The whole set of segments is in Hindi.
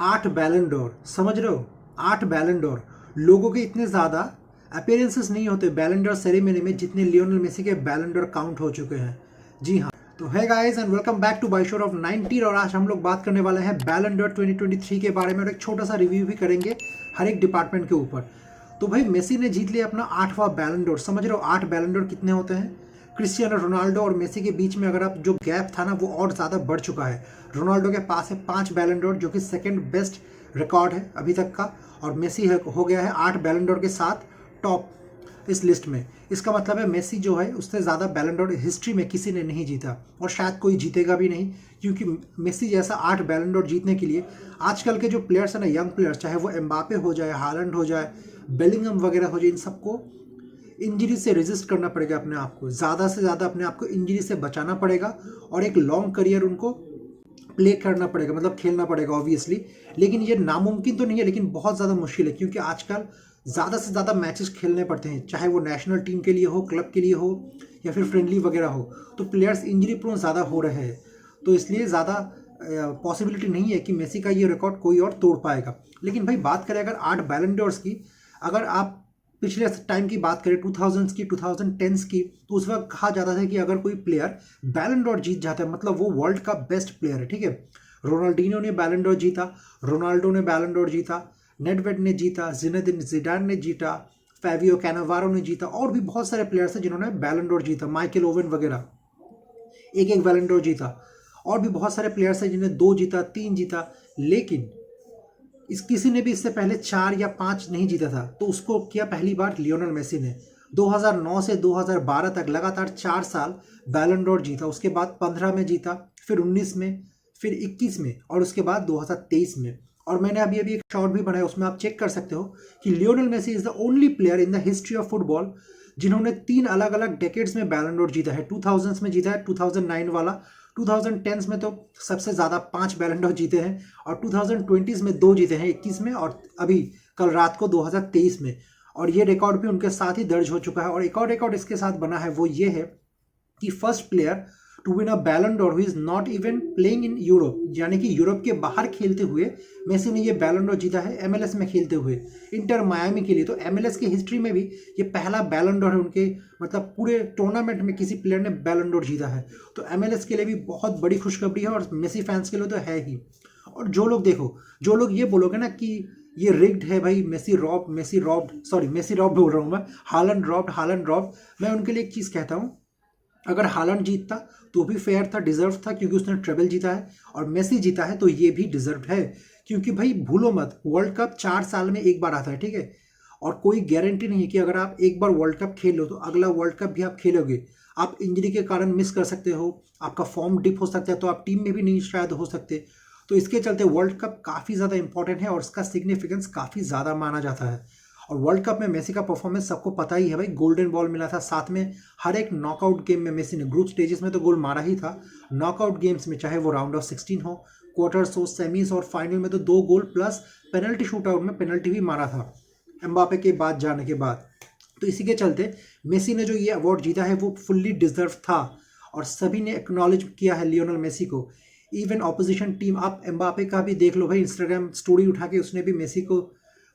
8 बैलन डोर, समझ रहे हो? 8 बैलन डोर। लोगों के इतने ज़्यादा अपीयरेंसेस नहीं होते बैलन डोर सेरेमनी में जितने लियोनेल मेसी के बैलन डोर काउंट हो चुके हैं। जी हाँ, तो है guys and welcome back to बाइशोर ऑफ 90 और आज हम लोग बात करने वाले हैं बैलन डोर 2023 के बारे में और एक छोटा सा रिव्यू भी करेंगे हर एक डिपार्टमेंट के ऊपर। तो भाई मेसी ने जीत लिया अपना 8वां बैलन डोर। समझ रहे हो 8 बैलन डोर कितने होते हैं? क्रिस्टियानो रोनाल्डो और मेसी के बीच में अगर आप जो गैप था ना वो और ज़्यादा बढ़ चुका है। रोनाल्डो के पास है 5 बैलन डोर जो कि सेकंड बेस्ट रिकॉर्ड है अभी तक का, और मेसी हो गया है 8 बैलन डोर के साथ टॉप इस लिस्ट में। इसका मतलब है मेसी जो है उससे ज़्यादा बैलन डोर हिस्ट्री में किसी ने नहीं जीता और शायद कोई जीतेगा भी नहीं, क्योंकि मेसी जैसा 8 बैलन डोर जीतने के लिए आजकल के जो प्लेयर्स हैं ना, यंग प्लेयर्स, चाहे वो एम्बापे हो जाए, हालैंड हो जाए, बेलिंगम वगैरह हो जाए, इन सबको इंजरी से रेजिस्ट करना पड़ेगा अपने आप को, ज़्यादा से ज़्यादा अपने आप को इंजरी से बचाना पड़ेगा और एक लॉन्ग करियर उनको प्ले करना पड़ेगा, मतलब खेलना पड़ेगा ऑब्वियसली। लेकिन ये नामुमकिन तो नहीं है, लेकिन बहुत ज़्यादा मुश्किल है, क्योंकि आजकल ज़्यादा से ज़्यादा मैचेस खेलने पड़ते हैं, चाहे वो नेशनल टीम के लिए हो, क्लब के लिए हो या फिर फ्रेंडली वगैरह हो, तो प्लेयर्स इंजरी प्रोन ज़्यादा हो रहे हैं। तो इसलिए ज़्यादा पॉसिबिलिटी नहीं है कि मेसी का ये रिकॉर्ड कोई और तोड़ पाएगा। लेकिन भाई बात करें अगर 8 बैलन डोर्स की, अगर आप पिछले टाइम की बात करें 2000s की, 2010s की, तो उस वक्त कहा जाता था कि अगर कोई प्लेयर बैलन डोर जीत जाता है मतलब वो वर्ल्ड का बेस्ट प्लेयर है। ठीक है, रोनाल्डिनो ने बैलन डोर जीता, रोनाल्डो ने बैलन डोर जीता, नेडवेड ने जीता, जिनेदिन जिडान ने जीता, फैबियो कैनावारो ने जीता, और भी बहुत सारे प्लेयर्स हैं जिन्होंने बैलन डोर जीता, माइकल ओवन वगैरह एक एक बैलन डोर जीता, और भी बहुत सारे प्लेयर्स हैं जिन्हें 2 जीता, 3 जीता। लेकिन इस किसी ने भी इससे पहले 4 या 5 नहीं जीता था, तो उसको किया पहली बार लियोनेल मेसी ने। 2009 से 2012 तक लगातार 4 साल बैलन डोर जीता, उसके बाद 15 में जीता, फिर 19 में, फिर 21 में, और उसके बाद 2023 में। और मैंने अभी एक शॉर्ट भी बनाया, उसमें आप चेक कर सकते हो कि Lionel Messi is the only player in the history of football जिन्होंने 3 अलग अलग डेकेड्स में बैलन डोर जीता है। 2000s में जीता है 2009 वाला, 2010s में तो सबसे ज़्यादा 5 बैलन डोर जीते हैं, और 2020s में 2 जीते हैं, 21 में और अभी कल रात को 2023 में। और ये रिकॉर्ड भी उनके साथ ही दर्ज हो चुका है। और एक और रिकॉर्ड इसके साथ बना है, वो ये है कि first player to win a Ballon d'Or who is not even playing in Europe, यानी कि यूरोप के बाहर खेलते हुए मेसी ने ये बैलन डोर जीता है MLS में खेलते हुए, इंटर मायामी के लिए। तो MLS की हिस्ट्री में भी ये पहला बैलन डोर है उनके, मतलब पूरे टूर्नामेंट में किसी प्लेयर ने बैलन डोर जीता है। तो MLS के लिए भी बहुत बड़ी खुशखबरी है और मेसी फैंस के लिए तो है ही। और जो लोग देखो, जो लोग ये बोलोगे ना कि ये रिग्ड है भाई, मेसी रॉब्ड बोल रहा हूँ मैं, हालैंड रॉब्ड, मैं उनके लिए एक चीज़ कहता हूँ, अगर हालैंड जीतता तो भी फेयर था, डिजर्व था, क्योंकि उसने ट्रेबल जीता है, और मेसी जीता है तो ये भी डिजर्व है। क्योंकि भाई भूलो मत, वर्ल्ड कप 4 साल में एक बार आता है, ठीक है, और कोई गारंटी नहीं है कि अगर आप एक बार वर्ल्ड कप खेल लो तो अगला वर्ल्ड कप भी आप खेलोगे। आप इंजरी के कारण मिस कर सकते हो, आपका फॉर्म डिप हो सकता है, तो आप टीम में भी नहीं शायद हो सकते। तो इसके चलते वर्ल्ड कप काफ़ी ज़्यादा इंपॉर्टेंट है और इसका सिग्निफिकेंस काफ़ी ज़्यादा माना जाता है। और वर्ल्ड कप में मेसी का परफॉर्मेंस सबको पता ही है भाई, गोल्डन बॉल मिला था, साथ में हर एक नॉकआउट गेम में मेसी ने, ग्रुप स्टेजेस में तो गोल मारा ही था, नॉकआउट गेम्स में चाहे वो राउंड ऑफ 16 हो, क्वार्टर्स हो, सेमीज और फाइनल में तो 2 गोल प्लस पेनल्टी शूटआउट में पेनल्टी भी मारा था एम्बापे के बाद जाने के बाद। तो इसी के चलते मेसी ने जो ये अवार्ड जीता है वो फुल्ली डिजर्व था और सभी ने एक्नॉलेज किया है लियोनेल मेसी को। इवन ऑपोजिशन टीम, आप एम्बापे का भी देख लो भाई, इंस्टाग्राम स्टोरी उठा के उसने भी मेसी को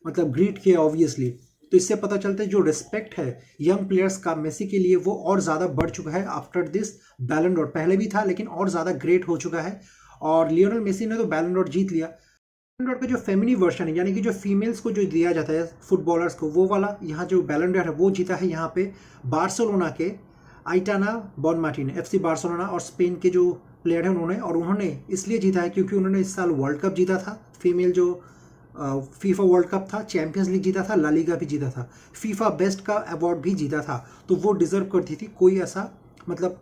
मतलब ग्रीट किया ऑब्वियसली। तो इससे पता चलता है जो रिस्पेक्ट है यंग प्लेयर्स का मेसी के लिए वो और ज़्यादा बढ़ चुका है आफ्टर दिस बैलन डोर। पहले भी था लेकिन और ज़्यादा ग्रेट हो चुका है, और लियोनेल मेसी ने तो बैलन डोर जीत लिया। बैलन डोर का जो फेमिनी वर्जन है, यानी कि जो फीमेल्स को जो दिया जाता है फुटबॉलर्स को, वो वाला यहाँ जो बैलन डोर है वो जीता है यहाँ पे बार्सिलोना के आइटाना बॉनमाटी ने, FC बार्सिलोना और स्पेन के जो प्लेयर हैं उन्होंने इसलिए जीता है क्योंकि उन्होंने इस साल वर्ल्ड कप जीता था, फीमेल जो फीफा वर्ल्ड कप था, चैंपियंस लीग जीता था, ला लीगा भी जीता था, फीफा बेस्ट का अवार्ड भी जीता था, तो वो डिजर्व करती थी। कोई ऐसा मतलब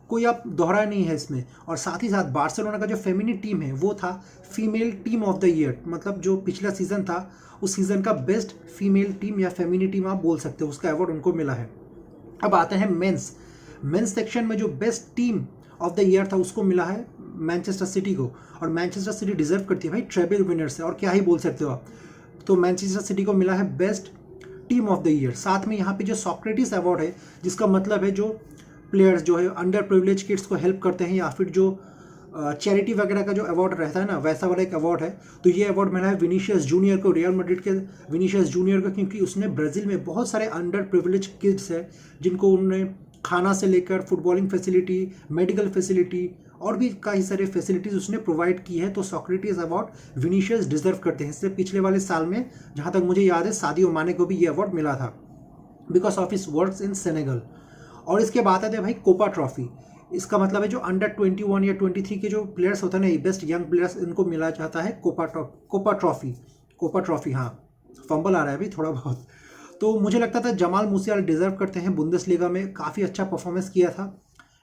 कोई आप दोहरा नहीं है इसमें। और साथ ही साथ बार्सिलोना का जो फेमिनी टीम है वो था female team of the year, मतलब जो पिछला सीजन था उस सीजन का बेस्ट फीमेल टीम या फेमिनी टीम आप बोल सकते हो, उसका अवार्ड उनको मिला है। अब आते हैं मेंस सेक्शन में जो best team of the year था उसको मिला है मैनचेस्टर सिटी को, और मैनचेस्टर सिटी डिजर्व करती है भाई, ट्रेबल विनर से, और क्या ही बोल सकते हो आप। तो मैनचेस्टर सिटी को मिला है best team of the year. साथ में यहाँ पे जो सॉक्रेटिस अवार्ड है, जिसका मतलब है जो प्लेयर्स जो है अंडर प्रिविलेज किड्स को हेल्प करते हैं या फिर जो चैरिटी वगैरह का जो अवार्ड रहता है ना, वैसा वाला एक अवार्ड है। तो ये अवार्ड मिला है विनीशियस जूनियर को, रियल मैड्रिड के विनीशियस जूनियर को, क्योंकि उसने ब्राज़ील में बहुत सारे अंडर प्रिविलेज किड्स हैं जिनको उन्होंने खाना से लेकर फुटबॉलिंग फैसिलिटी, मेडिकल फैसिलिटी और भी कई सारे फैसिलिटीज़ उसने प्रोवाइड की है। तो सोक्रेटिस अवार्ड विनीशियस डिजर्व करते हैं। इससे पिछले वाले साल में जहाँ तक मुझे याद है सादियो माने को भी ये अवार्ड मिला था because of his works in Senegal. और इसके बाद आते हैं भाई कोपा ट्रॉफी। इसका मतलब है जो अंडर 21 या 23 के जो प्लेयर्स होते हैं ना, बेस्ट यंग प्लेयर्स, इनको मिला जाता है कोपा ट्रॉफी। हाँ, फंबल आ रहा है अभी थोड़ा बहुत। तो मुझे लगता था जमाल मूसियाला डिजर्व करते हैं, बुंदेसलीगा में काफ़ी अच्छा परफॉर्मेंस किया था,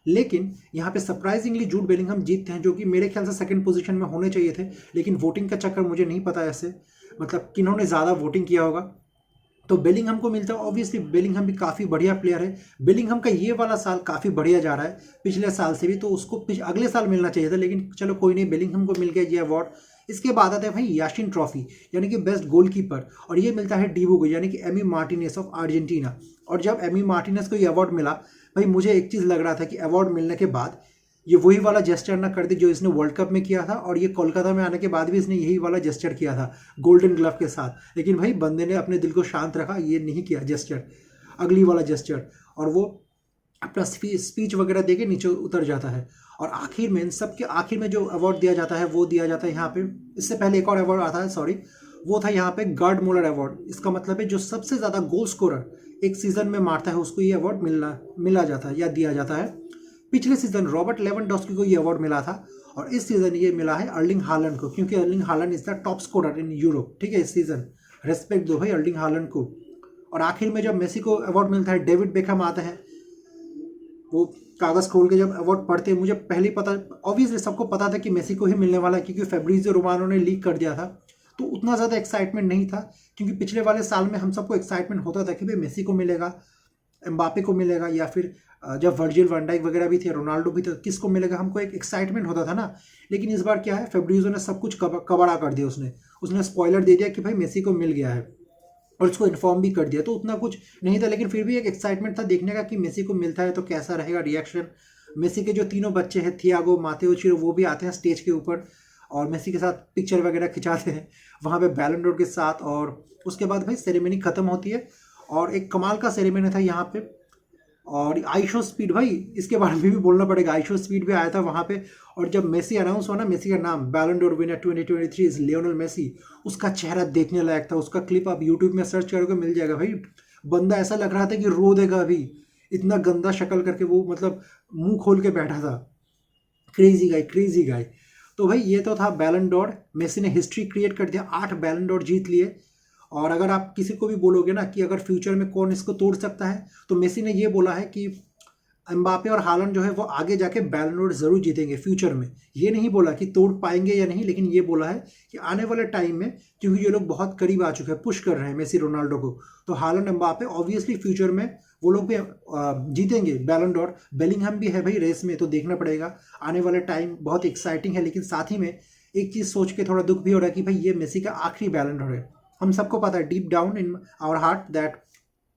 लेकिन यहाँ पे सरप्राइजिंगली जूड बेलिंगहम जीतते हैं, जो कि मेरे ख्याल से सेकंड पोजीशन में होने चाहिए थे, लेकिन वोटिंग का चक्कर मुझे नहीं पता ऐसे, मतलब किन्होंने ज़्यादा वोटिंग किया होगा, तो बेलिंगहम को मिलता है। ऑब्वियसली बेलिंगहम भी काफ़ी बढ़िया प्लेयर है। बेलिंगहम का ये वाला साल काफ़ी बढ़िया जा रहा है पिछले साल से भी, तो उसको अगले साल मिलना चाहिए था, लेकिन चलो कोई नहीं, बेलिंगहम को मिल गया ये अवार्ड। इसके बाद आता है भाई याशिन ट्रॉफी, यानी कि बेस्ट गोलकीपर, और ये मिलता है डीबू को, यानी कि एमी मार्टिनेस ऑफ अर्जेंटीना। और जब एमी मार्टिनेस को ये अवार्ड मिला, भाई मुझे एक चीज़ लग रहा था कि अवार्ड मिलने के बाद ये वही वाला जेस्चर ना कर दे जो इसने वर्ल्ड कप में किया था, और ये कोलकाता में आने के बाद भी इसने यही वाला जेस्चर किया था गोल्डन ग्लव के साथ। लेकिन भाई बंदे ने अपने दिल को शांत रखा, ये नहीं किया जेस्चर, अगली वाला जेस्चर, और वो अपना स्पीच वगैरह दे के नीचे उतर जाता है। और आखिर में, इन सब के आखिर में जो अवार्ड दिया जाता है वो दिया जाता है यहाँ पे, इससे पहले एक और अवार्ड आता है, सॉरी, वो था यहाँ पे गार्ड मोलर अवार्ड। इसका मतलब है जो सबसे ज़्यादा गोल स्कोरर एक सीज़न में मारता है उसको ये अवार्ड मिला जाता है या दिया जाता है। पिछले सीजन रॉबर्ट लेवेंडोस्की को ये अवार्ड मिला था, और इस सीजन ये मिला है अर्लिंग हालैंड को, क्योंकि Erling Haaland is the top scorer in Europe. ठीक है, इस सीजन रेस्पेक्ट दो भाई अर्लिंग हालैंड को। और आखिर में जब मेसी को अवार्ड मिलता है, डेविड बेकहम आते हैं, वो कागज़ खोल के जब अवार्ड पढ़ते हैं, मुझे पहले ही पता, ऑब्वियसली सबको पता था कि मेसी को ही मिलने वाला है, क्योंकि फैब्रिजियो रोमानो ने लीक कर दिया था, तो उतना ज़्यादा एक्साइटमेंट नहीं था। क्योंकि पिछले वाले साल में हम सबको एक्साइटमेंट होता था कि भाई मेसी को मिलेगा, एम्बापे को मिलेगा, या फिर जब वर्जिल वैन डाइक वगैरह भी थे, रोनाल्डो भी थे, किसको मिलेगा, हमको एक एक्साइटमेंट होता था ना। लेकिन इस बार क्या है, फैब्रिजियो ने सब कुछ कबाड़ा कर दिया। उसने स्पॉइलर दे दिया कि भाई मेसी को मिल गया है, और उसको इन्फॉर्म भी कर दिया, तो उतना कुछ नहीं था, लेकिन फिर भी एक एक्साइटमेंट था देखने का कि मेसी को मिलता है तो कैसा रहेगा रिएक्शन। मेसी के जो तीनों बच्चे हैं, थियागो, मातेओ चिरो, वो भी आते हैं स्टेज के ऊपर और मेसी के साथ पिक्चर वगैरह खिंचाते हैं वहाँ पे बैलन डोर के साथ। और उसके बाद भाई सेरेमनी ख़त्म होती है, और एक कमाल का सेरेमनी था यहाँ पे। और आइशो स्पीड, भाई इसके बारे में भी बोलना पड़ेगा, आइशो स्पीड भी आया था वहाँ पे। और जब मेसी अनाउंस हुआ ना, मेसी का नाम Ballon d'Or winner 2023 is Lionel Messi, उसका चेहरा देखने लायक था। उसका क्लिप आप यूट्यूब में सर्च करोगे मिल जाएगा भाई। बंदा ऐसा लग रहा था कि रो देगा अभी, इतना गंदा शक्ल करके वो, मतलब मुंह खोल के बैठा था। Crazy guy. तो भाई ये तो था बैलन डोर। मेसी ने हिस्ट्री क्रिएट कर दिया, 8 बैलन डोर जीत लिए। और अगर आप किसी को भी बोलोगे ना कि अगर फ्यूचर में कौन इसको तोड़ सकता है, तो मेसी ने ये बोला है कि एम्बापे और हालैंड जो है वो आगे जाके बैलन डोर जरूर जीतेंगे फ्यूचर में। ये नहीं बोला कि तोड़ पाएंगे या नहीं, लेकिन ये बोला है कि आने वाले टाइम में, क्योंकि ये लोग बहुत करीब आ चुके हैं, पुश कर रहे हैं मेसी रोनाल्डो को, तो हालैंड एम्बापे ऑब्वियसली फ्यूचर में वो लोग भी जीतेंगे बैलन डोर। बेलिंगहम भी है भाई रेस में, तो देखना पड़ेगा। आने वाले टाइम बहुत एक्साइटिंग है, लेकिन साथ ही में एक चीज़ सोच के थोड़ा दुख भी हो रहा है कि भाई ये मेसी का आखिरी बैलन डोर है। हम सबको पता है deep down in our heart that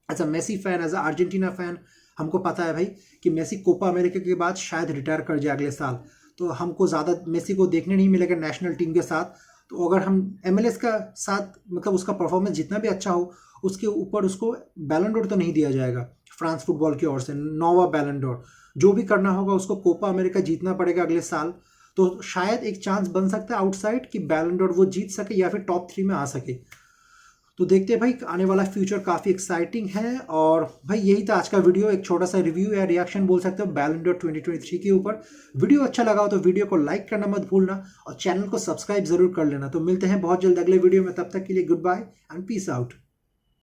as a Messi fan, as a Argentina fan, हमको पता है भाई कि मेसी कोपा अमेरिका के बाद शायद रिटायर कर जाए अगले साल, तो हमको ज़्यादा मेसी को देखने नहीं मिलेगा नेशनल टीम के साथ। तो अगर हम MLS का साथ, मतलब उसका परफॉर्मेंस जितना भी अच्छा हो, उसके ऊपर उसको बैलन डोर तो नहीं दिया जाएगा फ्रांस फुटबॉल की ओर से, नौवा बैलन डोर। जो भी करना होगा उसको कोपा अमेरिका जीतना पड़ेगा अगले साल, तो शायद एक चांस बन सकता है आउटसाइड कि बैलन डोर वो जीत सके या फिर टॉप 3 में आ सके। तो देखते हैं भाई, आने वाला फ्यूचर काफ़ी एक्साइटिंग है। और भाई यही था आज का वीडियो, एक छोटा सा रिव्यू या रिएक्शन बोल सकते हो बैलन डोर 2023 के ऊपर। वीडियो अच्छा लगा हो तो वीडियो को लाइक करना मत भूलना, और चैनल को सब्सक्राइब जरूर कर लेना। तो मिलते हैं बहुत जल्द अगले वीडियो में, तब तक के लिए goodbye and peace out.